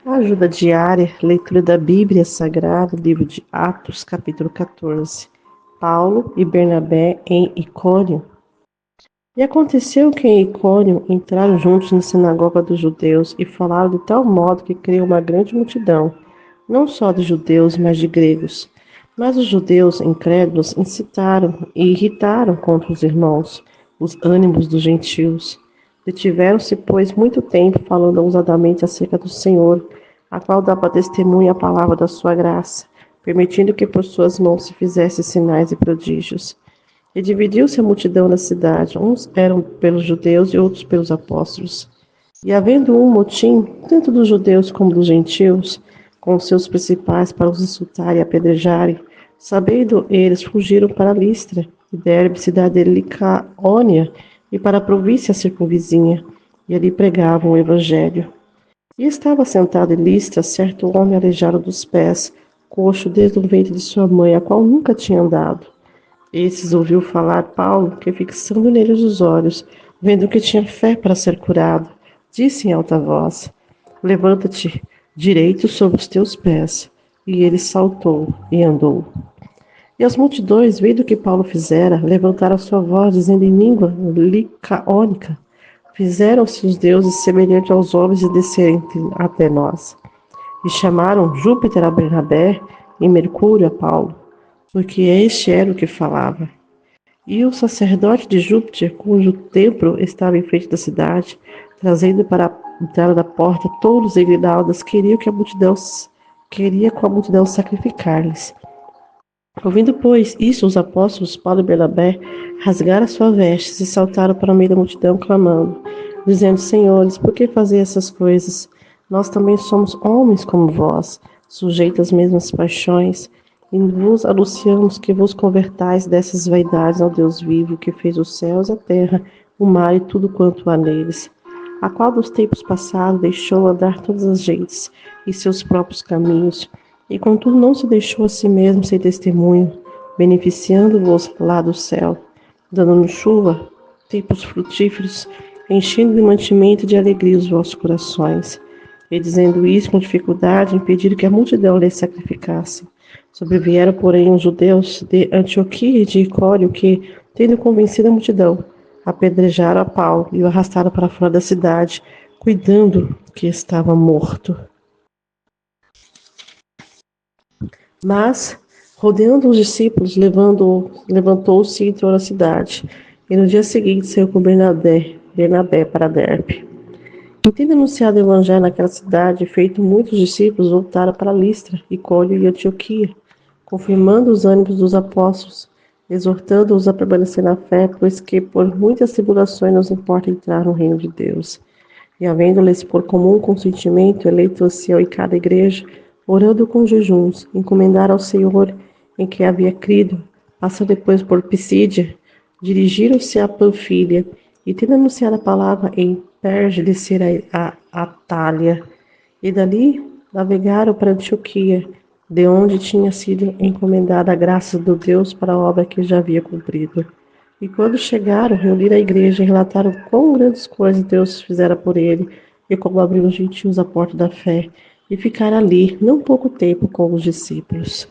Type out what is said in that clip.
Ajuda diária, leitura da Bíblia Sagrada, livro de Atos, capítulo 14. Paulo e Bernabé em Icônio. E aconteceu que em Icônio entraram juntos na sinagoga dos judeus e falaram de tal modo que creu uma grande multidão, não só de judeus, mas de gregos. Mas os judeus incrédulos incitaram e irritaram contra os irmãos os ânimos dos gentios. Detiveram-se, pois, muito tempo falando ousadamente acerca do Senhor, a qual dava testemunho à palavra da sua graça, permitindo que por suas mãos se fizessem sinais e prodígios. E dividiu-se a multidão da cidade, uns eram pelos judeus e outros pelos apóstolos. E havendo um motim, tanto dos judeus como dos gentios, com os seus principais para os insultarem e apedrejarem, sabendo eles, fugiram para Listra, e Derbe, cidade de Licaônia, e para a província circunvizinha, e ali pregavam o evangelho. E estava sentado em Listra certo homem aleijado dos pés, coxo desde o ventre de sua mãe, a qual nunca tinha andado. Esses ouviu falar Paulo, que fixando neles os olhos, vendo que tinha fé para ser curado, disse em alta voz: Levanta-te direito sobre os teus pés. E ele saltou e andou. E as multidões, vendo o que Paulo fizera, levantaram sua voz, dizendo em língua licaônica: Fizeram-se os deuses semelhantes aos homens e desceram até nós. E chamaram Júpiter a Bernabé e Mercúrio a Paulo, porque este era o que falava. E o sacerdote de Júpiter, cujo templo estava em frente da cidade, trazendo para a entrada da porta touros e grinaldas, queria com a multidão sacrificar-lhes. Ouvindo, pois, isso, os apóstolos Paulo e Bernabé rasgaram suas vestes e saltaram para o meio da multidão, clamando, dizendo: Senhores, por que fazer essas coisas? Nós também somos homens como vós, sujeitos às mesmas paixões, e vos anunciamos que vos convertais dessas vaidades ao Deus vivo, que fez os céus, a terra, o mar e tudo quanto há neles, a qual dos tempos passados deixou andar todas as gentes e seus próprios caminhos, e contudo não se deixou a si mesmo sem testemunho, beneficiando-vos lá do céu, dando-nos chuva, tempos frutíferos, enchendo de mantimento e de alegria os vossos corações. E dizendo isso com dificuldade, impediram que a multidão lhes sacrificasse. Sobrevieram, porém, os judeus de Antioquia e de Icônio que, tendo convencido a multidão, apedrejaram a Paulo e o arrastaram para fora da cidade, cuidando que estava morto. Mas, rodeando os discípulos, levantou-se e entrou na cidade. E no dia seguinte saiu com Bernabé para Derbe. E tendo anunciado o evangelho naquela cidade, feito muitos discípulos, voltaram para Listra, Icônio e Antioquia, confirmando os ânimos dos apóstolos, exortando-os a permanecer na fé, pois que por muitas tribulações nos importa entrar no reino de Deus. E havendo-lhes por comum consentimento eleito ancião em cada igreja, orando com jejuns, encomendaram ao Senhor em que havia crido, passando depois por Pisídia, dirigiram-se a Panfília, e tendo anunciado a palavra em Perge, desceram a Atália, e dali navegaram para Antioquia, de onde tinha sido encomendada a graça do Deus para a obra que já havia cumprido. E quando chegaram, reuniram a igreja e relataram quão grandes coisas Deus fizera por ele, e como abriu os gentios a porta da fé, e ficaram ali não pouco tempo com os discípulos.